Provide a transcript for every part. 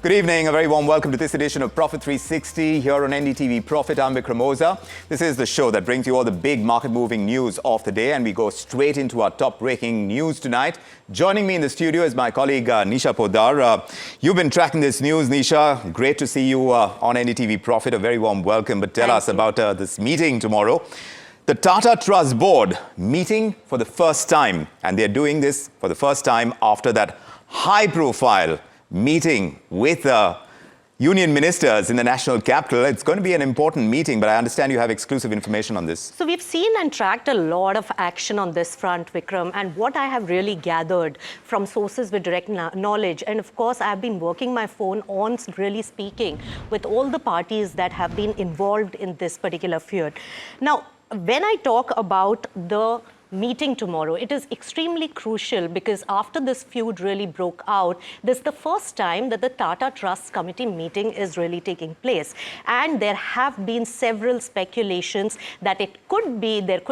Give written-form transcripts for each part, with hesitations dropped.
Good evening, a very warm welcome to this edition of Profit 360 here on NDTV Profit. I'm Vikram Oza. This is the show that brings you all the big market-moving news of the day, and we go straight into our top-breaking news tonight. Joining me in the studio is my colleague Nisha Poddar. You've been tracking this news, Nisha. Great to see you on NDTV Profit. A very warm welcome. But tell us about this meeting tomorrow. The Tata Trusts board meeting for the first time, and they're doing this for the first time after that high-profile meeting with union ministers in the national capital. It's going to be an important meeting, but I understand you have exclusive information on this. So we've seen and tracked a lot of action on this front, Vikram, and what I have really gathered from sources with direct knowledge, and of course I've been working my phone on really speaking with all the parties that have been involved in this particular feud. Now, when I talk about the meeting tomorrow, it is extremely crucial because after this feud really broke out, this is the first time that the Tata Trusts committee meeting is really taking place. And there have been several speculations that there could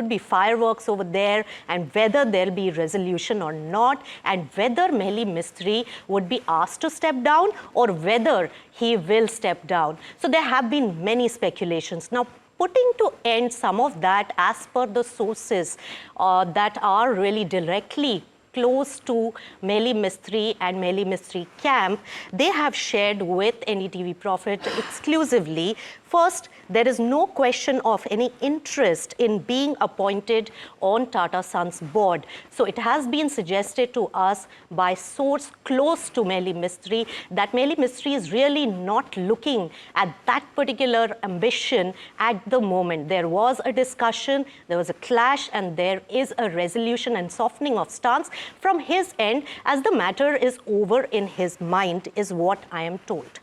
be fireworks over there, and whether there'll be resolution or not, and whether Mehli Mistry would be asked to step down or whether he will step down. So there have been many speculations. Now, putting to end some of that as per the sources that are really directly close to Mehli Mistry and Mehli Mistry camp, they have shared with NDTV Profit exclusively. First, there is no question of any interest in being appointed on Tata Sons board. So it has been suggested to us by source close to Mehli Mistry that Mehli Mistry is really not looking at that particular ambition at the moment. There was a discussion, there was a clash, and there is a resolution and softening of stance from his end as the matter is over in his mind, is what I am told.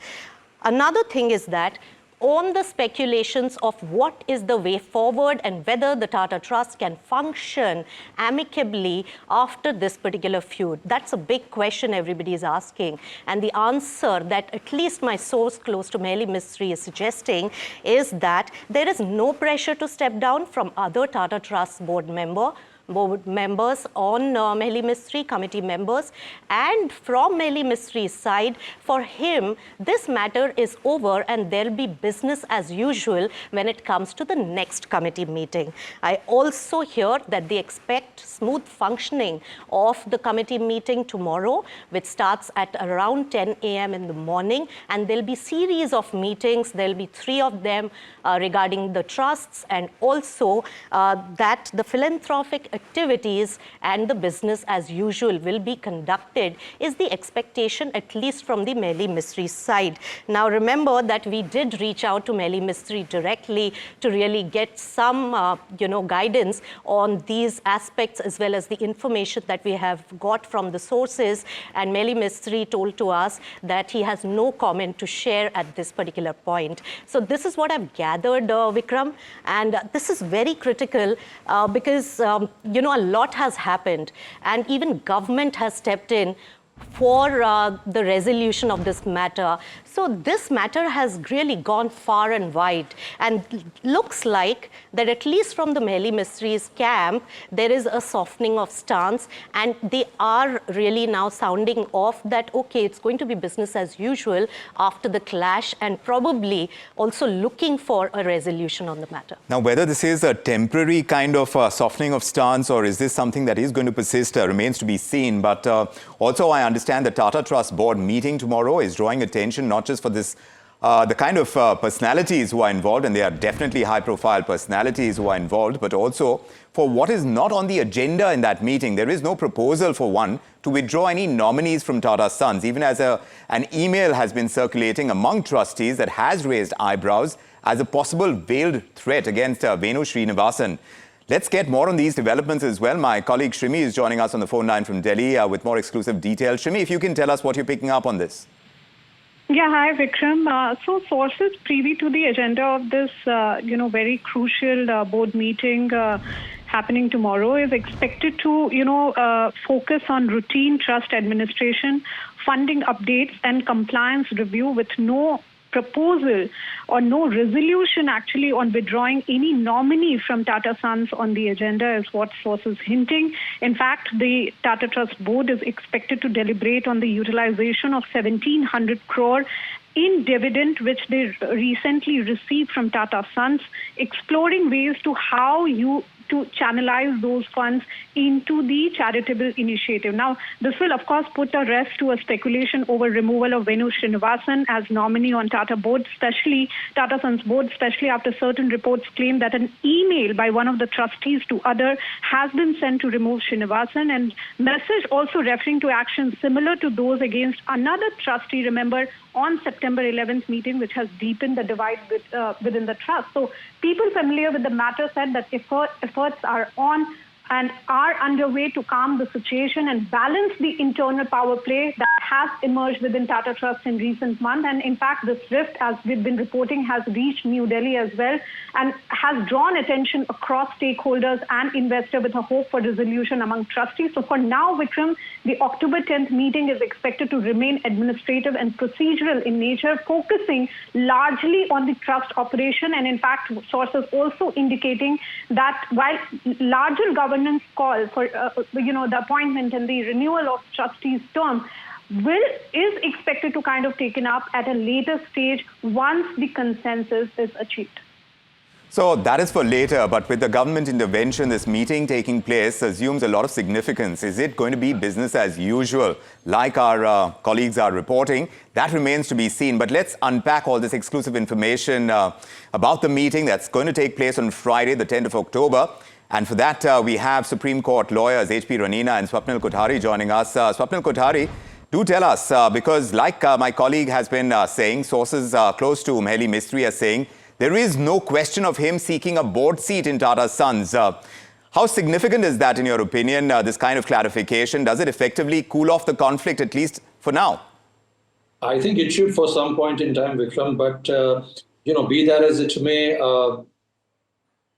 Another thing is that on the speculations of what is the way forward and whether the Tata Trust can function amicably after this particular feud. That's a big question everybody is asking. And the answer that at least my source close to Mehli Mistry is suggesting is that there is no pressure to step down from other Tata Trust board members on Mehli Mistry, committee members, and from Mehli Mistry's side, for him, this matter is over and there'll be business as usual when it comes to the next committee meeting. I also hear that they expect smooth functioning of the committee meeting tomorrow, which starts at around 10 a.m. in the morning, and there'll be series of meetings. There'll be 3 of them regarding the trusts, and also that the philanthropic activities and the business as usual will be conducted is the expectation, at least from the Mehli Mistry side. Now remember that we did reach out to Mehli Mistry directly to really get some guidance on these aspects as well as the information that we have got from the sources, and Mehli Mistry told to us that he has no comment to share at this particular point. So this is what I've gathered, Vikram, and this is very critical because a lot has happened, and even government has stepped in for the resolution of this matter. So this matter has really gone far and wide, and looks like that at least from the Mehli Mistry's camp, there is a softening of stance, and they are really now sounding off that, okay, it's going to be business as usual after the clash, and probably also looking for a resolution on the matter. Now, whether this is a temporary kind of softening of stance or is this something that is going to persist remains to be seen. But also I understand the Tata Trust board meeting tomorrow is drawing attention not just for this, the kind of personalities who are involved, and they are definitely high-profile personalities who are involved, but also for what is not on the agenda in that meeting. There is no proposal for one to withdraw any nominees from Tata Sons, even as an email has been circulating among trustees that has raised eyebrows as a possible veiled threat against Venu Srinivasan. Let's get more on these developments as well. My colleague Shrimi is joining us on the phone line from Delhi with more exclusive details. Shrimi, if you can tell us what you're picking up on this. Yeah, hi Vikram. So sources privy to the agenda of this, very crucial board meeting happening tomorrow is expected to, focus on routine trust administration, funding updates, and compliance review with no proposal or no resolution actually on withdrawing any nominee from Tata Sons on the agenda is what sources hinting. In fact, the Tata Trust board is expected to deliberate on the utilization of 1,700 crore in dividend, which they recently received from Tata Sons, exploring ways to how to channelize those funds into the charitable initiative. Now, this will, of course, put a rest to a speculation over removal of Venu Srinivasan as nominee on Tata board, especially Tata Sons board, especially after certain reports claim that an email by one of the trustees to other has been sent to remove Srinivasan, and message also referring to actions similar to those against another trustee, remember, on September 11th meeting, which has deepened the divide within the trust. So people familiar with the matter said that efforts are on and are underway to calm the situation and balance the internal power play that has emerged within Tata Trusts in recent months. And in fact, this rift, as we've been reporting, has reached New Delhi as well and has drawn attention across stakeholders and investors with a hope for resolution among trustees. So for now, Vikram, the October 10th meeting is expected to remain administrative and procedural in nature, focusing largely on the trust operation. And in fact, sources also indicating that while larger governance call for the appointment and the renewal of trustees' term is expected to kind of taken up at a later stage once the consensus is achieved. So that is for later, but with the government intervention, this meeting taking place assumes a lot of significance. Is it going to be business as usual, like our colleagues are reporting? That remains to be seen. But let's unpack all this exclusive information about the meeting that's going to take place on Friday, the 10th of October. And for that, we have Supreme Court lawyers H.P. Ranina and Swapnil Kothari joining us. Swapnil Kothari, do tell us, because like my colleague has been saying, sources close to Mehli Mistry are saying, there is no question of him seeking a board seat in Tata Sons. How significant is that in your opinion, this kind of clarification? Does it effectively cool off the conflict, at least for now? I think it should for some point in time, Vikram, but, be that as it may,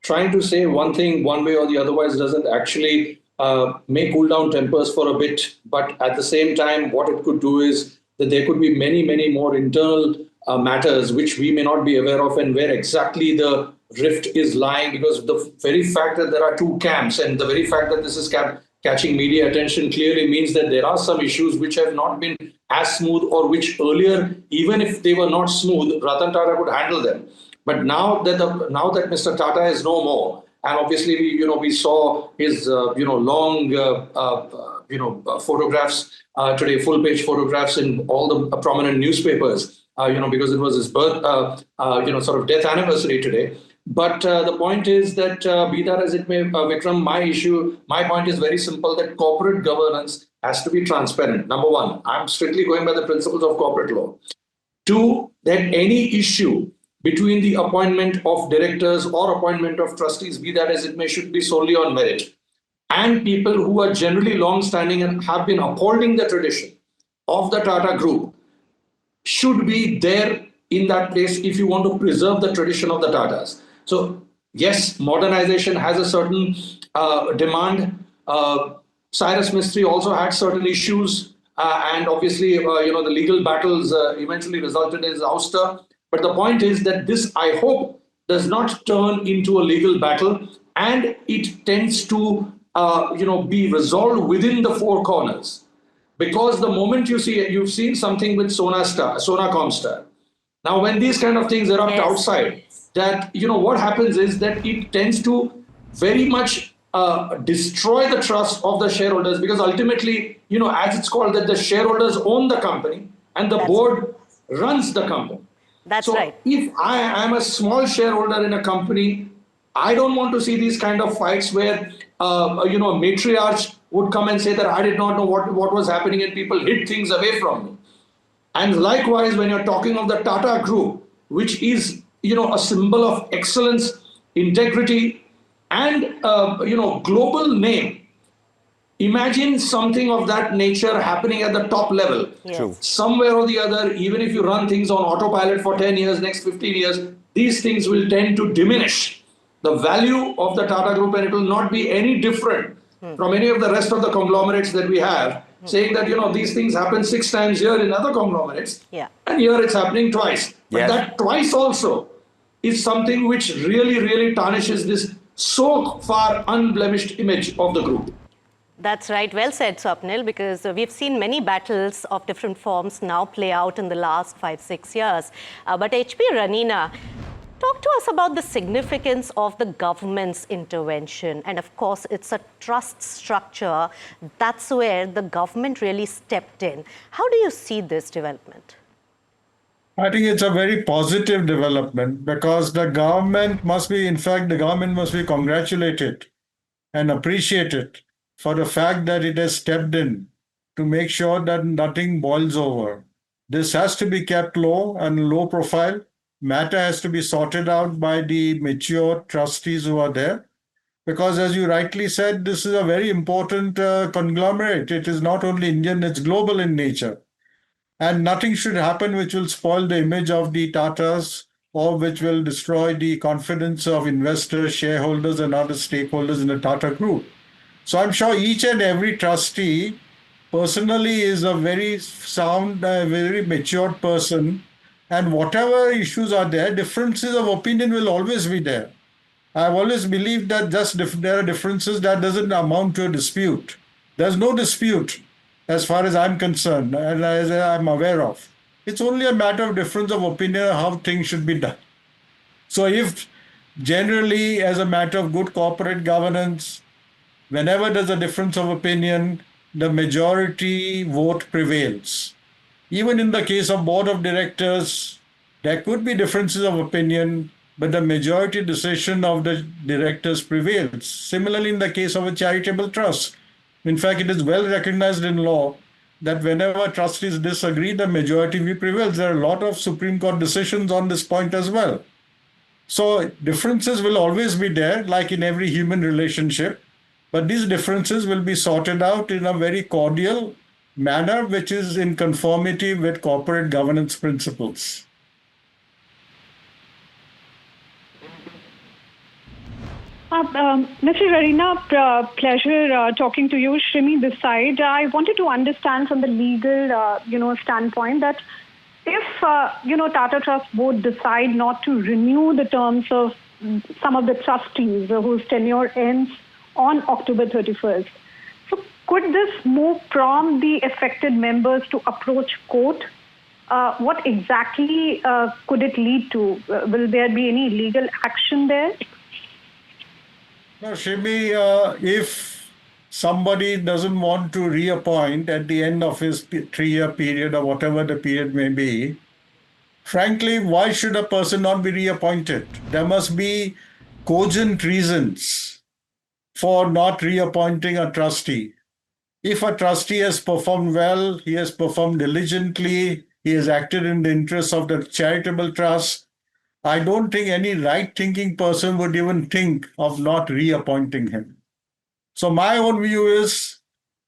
trying to say one thing one way or the otherwise doesn't actually may cool down tempers for a bit. But at the same time, what it could do is that there could be many, many more internal matters which we may not be aware of and where exactly the rift is lying, because the very fact that there are two camps and the very fact that this is catching media attention clearly means that there are some issues which have not been as smooth, or which earlier, even if they were not smooth, Ratan Tata could handle them. But now that Mr. Tata is no more, and obviously we saw his long photographs today, full page photographs in all the prominent newspapers, because it was his sort of death anniversary today. But the point is that be that as it may, Vikram, my point is very simple, that corporate governance has to be transparent. Number one, I'm strictly going by the principles of corporate law. Two, that any issue between the appointment of directors or appointment of trustees, be that as it may, should be solely on merit. And people who are generally long-standing and have been upholding the tradition of the Tata Group should be there in that place if you want to preserve the tradition of the Tatas. So, yes, modernization has a certain demand. Cyrus Mistry also had certain issues. And obviously, the legal battles eventually resulted in his ouster. But the point is that this, I hope, does not turn into a legal battle, and it tends to, be resolved within the four corners. Because the moment you've seen something with Sona Comstar. Now, when these kind of things erupt outside, that, what happens is that it tends to very much destroy the trust of the shareholders, because ultimately, as it's called, that the shareholders own the company and the board runs the company. That's so right. If I am a small shareholder in a company, I don't want to see these kind of fights where, a matriarch would come and say that I did not know what was happening and people hid things away from me. And likewise, when you're talking of the Tata Group, which is, a symbol of excellence, integrity, and, global name, imagine something of that nature happening at the top level. Yes. Somewhere or the other, even if you run things on autopilot for 10 years, next 15 years, these things will tend to diminish the value of the Tata Group, and it will not be any different from any of the rest of the conglomerates that we have. saying that, these things happen 6 times here in other conglomerates, Yeah. and here it's happening twice. But Yes. that twice also is something which really, really tarnishes this so far unblemished image of the group. That's right. Well said, Swapnil, because we've seen many battles of different forms now play out in the last 5-6 years. But HP Ranina, talk to us about the significance of the government's intervention. And of course, it's a trust structure. That's where the government really stepped in. How do you see this development? I think it's a very positive development because the government must be congratulated and appreciated for the fact that it has stepped in to make sure that nothing boils over. This has to be kept low and low profile. Matter has to be sorted out by the mature trustees who are there. Because as you rightly said, this is a very important conglomerate. It is not only Indian, it's global in nature. And nothing should happen which will spoil the image of the Tatas or which will destroy the confidence of investors, shareholders, and other stakeholders in the Tata Group. So I'm sure each and every trustee personally is a very sound, very matured person. And whatever issues are there, differences of opinion will always be there. I've always believed that there are differences that doesn't amount to a dispute. There's no dispute as far as I'm concerned and as I'm aware of. It's only a matter of difference of opinion on how things should be done. So if generally as a matter of good corporate governance, whenever there's a difference of opinion, the majority vote prevails. Even in the case of board of directors, there could be differences of opinion, but the majority decision of the directors prevails. Similarly, in the case of a charitable trust, in fact, it is well recognized in law that whenever trustees disagree, the majority view prevails. There are a lot of Supreme Court decisions on this point as well. So differences will always be there, like in every human relationship, but these differences will be sorted out in a very cordial manner, which is in conformity with corporate governance principles. Mr. Ranina, pleasure talking to you. Shrimi this side. I wanted to understand from the legal, standpoint that if, Tata Trust board decide not to renew the terms of some of the trustees whose tenure ends on October 31st, so could this move prompt the affected members to approach court? What exactly could it lead to? Will there be any legal action there? No, Shimi, if somebody doesn't want to reappoint at the end of his 3-year period or whatever the period may be, frankly, why should a person not be reappointed? There must be cogent reasons for not reappointing a trustee. If a trustee has performed well, he has performed diligently, he has acted in the interests of the charitable trust, I don't think any right-thinking person would even think of not reappointing him. So my own view is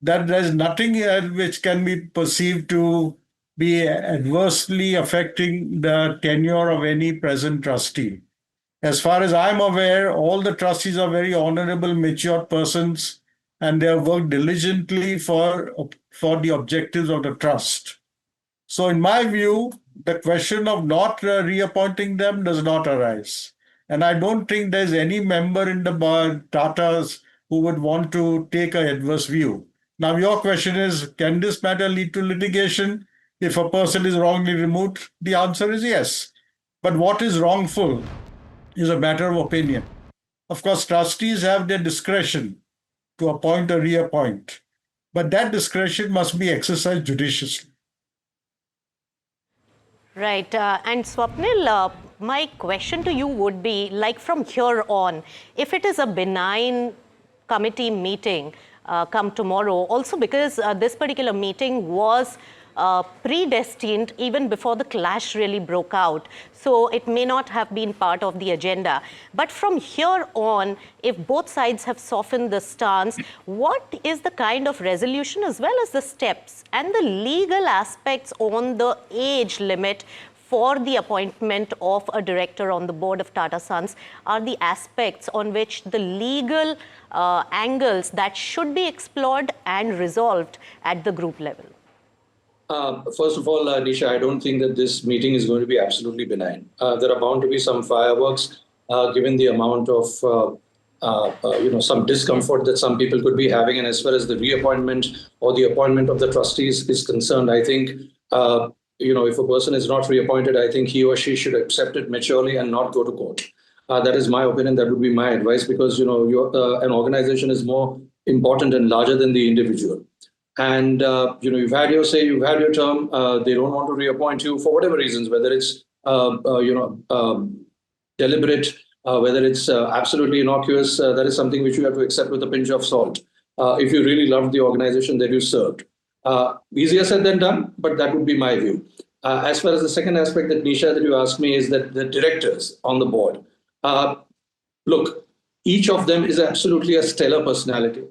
that there is nothing which can be perceived to be adversely affecting the tenure of any present trustee. As far as I'm aware, all the trustees are very honorable, mature persons, and they have worked diligently for the objectives of the trust. So in my view, the question of not reappointing them does not arise. And I don't think there's any member in the Tatas who would want to take an adverse view. Now, your question is, can this matter lead to litigation if a person is wrongly removed? The answer is yes. But what is wrongful is a matter of opinion. Of course, trustees have their discretion to appoint or reappoint, but that discretion must be exercised judiciously. Right. And Swapnil, my question to you would be, like from here on, if it is a benign committee meeting come tomorrow, also because this particular meeting was predestined even before the clash really broke out. So it may not have been part of the agenda. But from here on, if both sides have softened the stance, what is the kind of resolution as well as the steps and the legal aspects on the age limit for the appointment of a director on the board of Tata Sons are the aspects on which the legal angles that should be explored and resolved at the group level? First of all, Nisha, I don't think that this meeting is going to be absolutely benign. There are bound to be some fireworks, given the amount of some discomfort that some people could be having. And as far as the reappointment or the appointment of the trustees is concerned, I think if a person is not reappointed, I think he or she should accept it maturely and not go to court. That is my opinion. That would be my advice, because an organization is more important and larger than the individual. And you've had your say, you've had your term. They don't want to reappoint you for whatever reasons, whether it's deliberate, whether it's absolutely innocuous. That is something which you have to accept with a pinch of salt. If you really loved the organization that you served, easier said than done, but that would be my view. As far as the second aspect that Nisha that you asked me is that the directors on the board. Look, each of them is absolutely a stellar personality,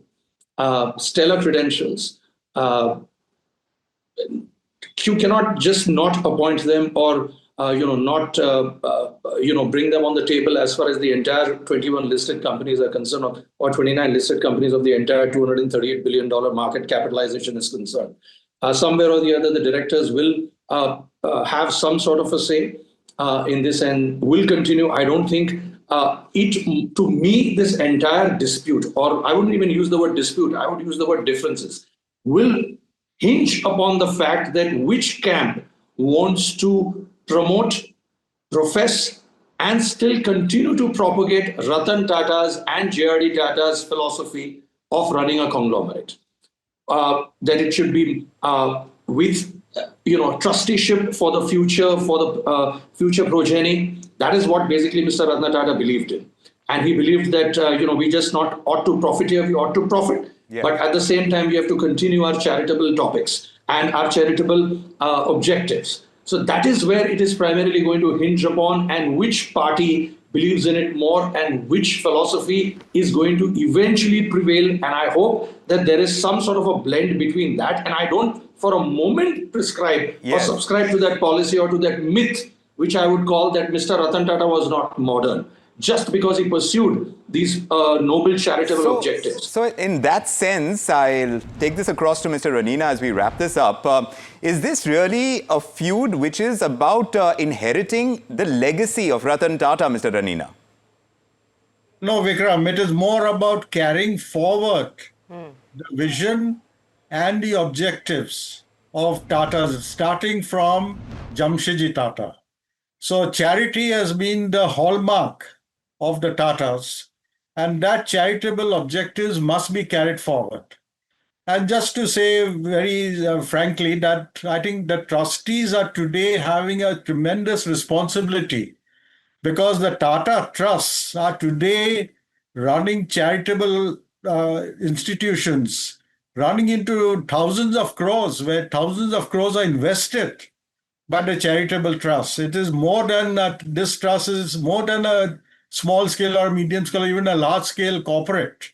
stellar credentials. You cannot just not appoint them or not bring them on the table as far as the entire 21 listed companies are concerned, or 29 listed companies of the entire $238 billion market capitalization is concerned. Somewhere or the other, the directors will have some sort of a say in this and will continue. I don't think to me, this entire dispute, or I wouldn't even use the word dispute, I would use the word differences, will hinge upon the fact that which camp wants to promote, profess, and still continue to propagate Ratan Tata's and JRD Tata's philosophy of running a conglomerate. That it should be with trusteeship for the future, for the future progeny. That is what basically Mr. Ratan Tata believed in. And he believed that, we just not ought to profit here, we ought to profit. Yeah. But at the same time, we have to continue our charitable topics and our charitable objectives. So that is where it is primarily going to hinge upon, and which party believes in it more and which philosophy is going to eventually prevail. And I hope that there is some sort of a blend between that. And I don't for a moment prescribe or subscribe to that policy or to that myth, which I would call that Mr. Ratan Tata was not modern, just because he pursued these noble charitable objectives. So in that sense, I'll take this across to Mr. Ranina as we wrap this up. Is this really a feud which is about inheriting the legacy of Ratan Tata, Mr. Ranina? No, Vikram, it is more about carrying forward the vision and the objectives of Tata, starting from Jamshedji Tata. So charity has been the hallmark of the Tatas, and that charitable objectives must be carried forward. And just to say very frankly that I think the trustees are today having a tremendous responsibility, because the Tata Trusts are today running charitable institutions, running into thousands of crores, where thousands of crores are invested by the charitable trusts. It is more than that. This trust is more than a small scale or medium scale or even a large scale corporate.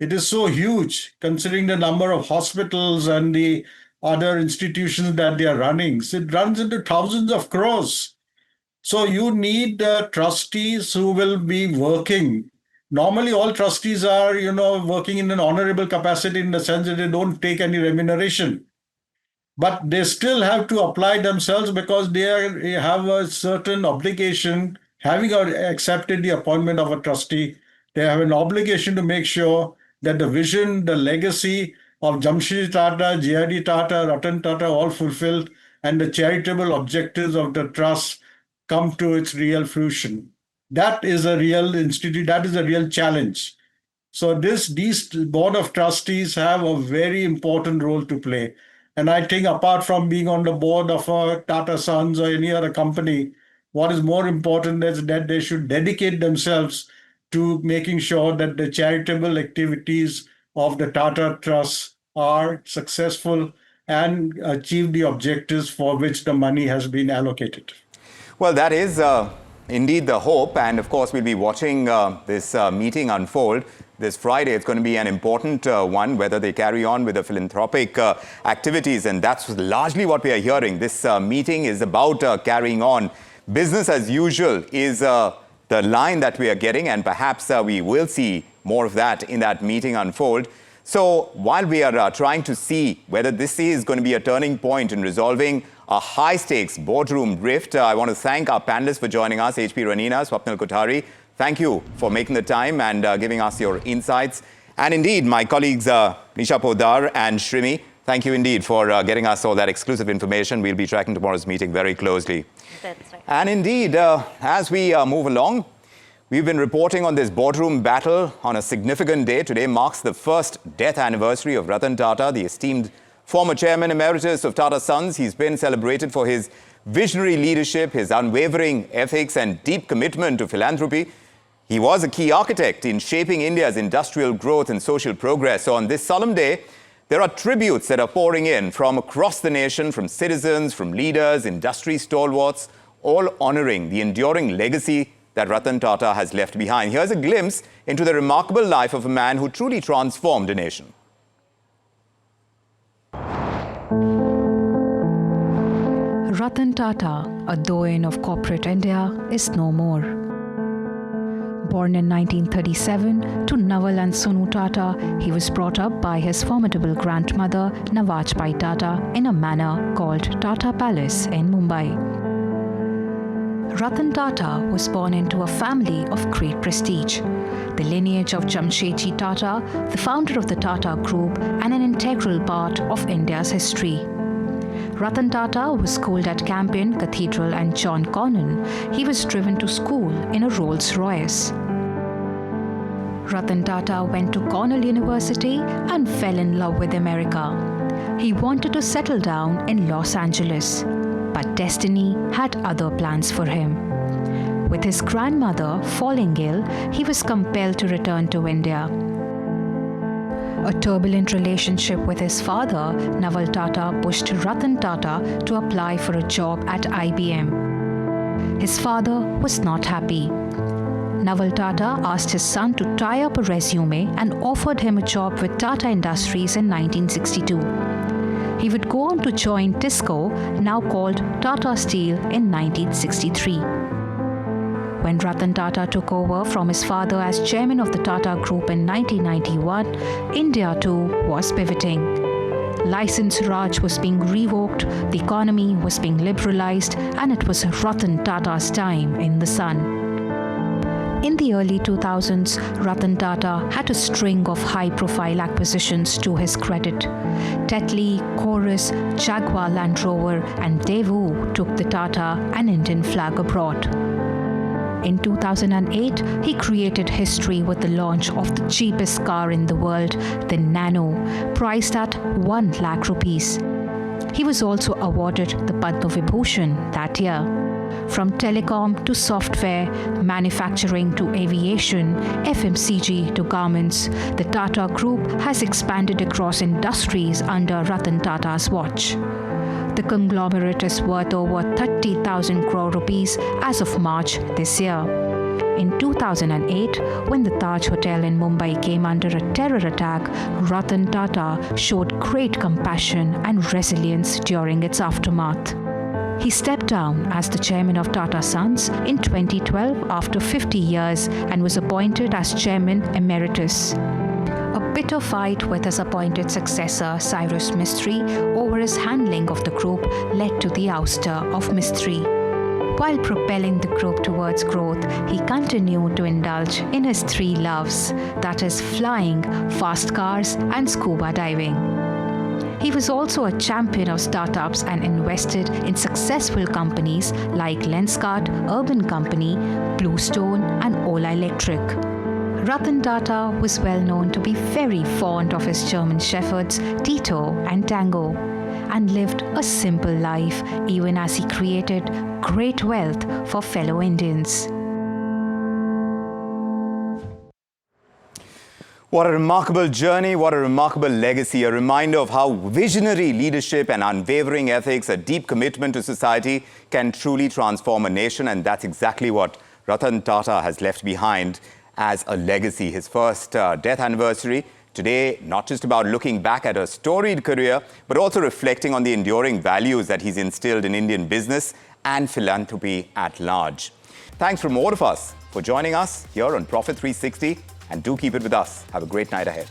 It is so huge considering the number of hospitals and the other institutions that they are running. So it runs into thousands of crores. So you need trustees who will be working. Normally all trustees are, working in an honorable capacity in the sense that they don't take any remuneration. But they still have to apply themselves because they have a certain obligation. Having accepted the appointment of a trustee, they have an obligation to make sure that the vision, the legacy of Jamshedji Tata, JRD Tata, Ratan Tata all fulfilled, and the charitable objectives of the trust come to its real fruition. That is a real institute. That is a real challenge. So these board of trustees have a very important role to play. And I think apart from being on the board of a Tata Sons or any other company, what is more important is that they should dedicate themselves to making sure that the charitable activities of the Tata Trusts are successful and achieve the objectives for which the money has been allocated. Well, that is indeed the hope. And of course, we'll be watching this meeting unfold. this Friday. It's going to be an important one, whether they carry on with the philanthropic activities. And that's largely what we are hearing. This meeting is about carrying on. Business as usual is the line that we are getting, and perhaps we will see more of that in that meeting unfold. So while we are trying to see whether this is going to be a turning point in resolving a high-stakes boardroom rift, I want to thank our panelists for joining us, HP Ranina, Swapnil Kothari. Thank you for making the time and giving us your insights. And indeed, my colleagues Nisha Podar and Shrimi, thank you indeed for getting us all that exclusive information. We'll be tracking tomorrow's meeting very closely. That's right. And indeed, as we move along, we've been reporting on this boardroom battle on a significant day. Today marks the first death anniversary of Ratan Tata, the esteemed former chairman emeritus of Tata Sons. He's been celebrated for his visionary leadership, his unwavering ethics and deep commitment to philanthropy. He was a key architect in shaping India's industrial growth and social progress. So on this solemn day, there are tributes that are pouring in from across the nation, from citizens, from leaders, industry stalwarts, all honoring the enduring legacy that Ratan Tata has left behind. Here's a glimpse into the remarkable life of a man who truly transformed a nation. Ratan Tata, a doyen of corporate India, is no more. Born in 1937 to Naval and Sonu Tata, he was brought up by his formidable grandmother Nawajbai Tata in a manor called Tata Palace in Mumbai. Ratan Tata was born into a family of great prestige, the lineage of Jamshedji Tata, the founder of the Tata Group and an integral part of India's history. Ratan Tata was schooled at Campion Cathedral and John Connon. He was driven to school in a Rolls-Royce. Ratan Tata went to Cornell University and fell in love with America. He wanted to settle down in Los Angeles, but destiny had other plans for him. With his grandmother falling ill, he was compelled to return to India. A turbulent relationship with his father, Naval Tata, pushed Ratan Tata to apply for a job at IBM. His father was not happy. Naval Tata asked his son to tie up a resume and offered him a job with Tata Industries in 1962. He would go on to join TISCO, now called Tata Steel, in 1963. When Ratan Tata took over from his father as chairman of the Tata Group in 1991, India too was pivoting. License Raj was being revoked, the economy was being liberalized, and it was Ratan Tata's time in the sun. In the early 2000s, Ratan Tata had a string of high-profile acquisitions to his credit. Tetley, Chorus, Jaguar Land Rover, and Daewoo took the Tata and Indian flag abroad. In 2008, he created history with the launch of the cheapest car in the world, the Nano, priced at 1 lakh rupees. He was also awarded the Padma Vibhushan that year. From telecom to software, manufacturing to aviation, FMCG to garments, the Tata Group has expanded across industries under Ratan Tata's watch. The conglomerate is worth over 30,000 crore rupees as of March this year. In 2008, when the Taj Hotel in Mumbai came under a terror attack, Ratan Tata showed great compassion and resilience during its aftermath. He stepped down as the chairman of Tata Sons in 2012 after 50 years and was appointed as chairman emeritus. A bitter fight with his appointed successor, Cyrus Mistry, over his handling of the group led to the ouster of Mistry. While propelling the group towards growth, he continued to indulge in his 3 loves, that is flying, fast cars, and scuba diving. He was also a champion of startups and invested in successful companies like Lenskart, Urban Company, Bluestone, and Ola Electric. Ratan Tata was well known to be very fond of his German shepherds, Tito and Tango, and lived a simple life even as he created great wealth for fellow Indians. What a remarkable journey, what a remarkable legacy, a reminder of how visionary leadership and unwavering ethics, a deep commitment to society can truly transform a nation, and that's exactly what Ratan Tata has left behind. as a legacy. His first death anniversary today, not just about looking back at a storied career, but also reflecting on the enduring values that he's instilled in Indian business and philanthropy at large. Thanks from all of us for joining us here on Profit 360, and do keep it with us. Have a great night ahead.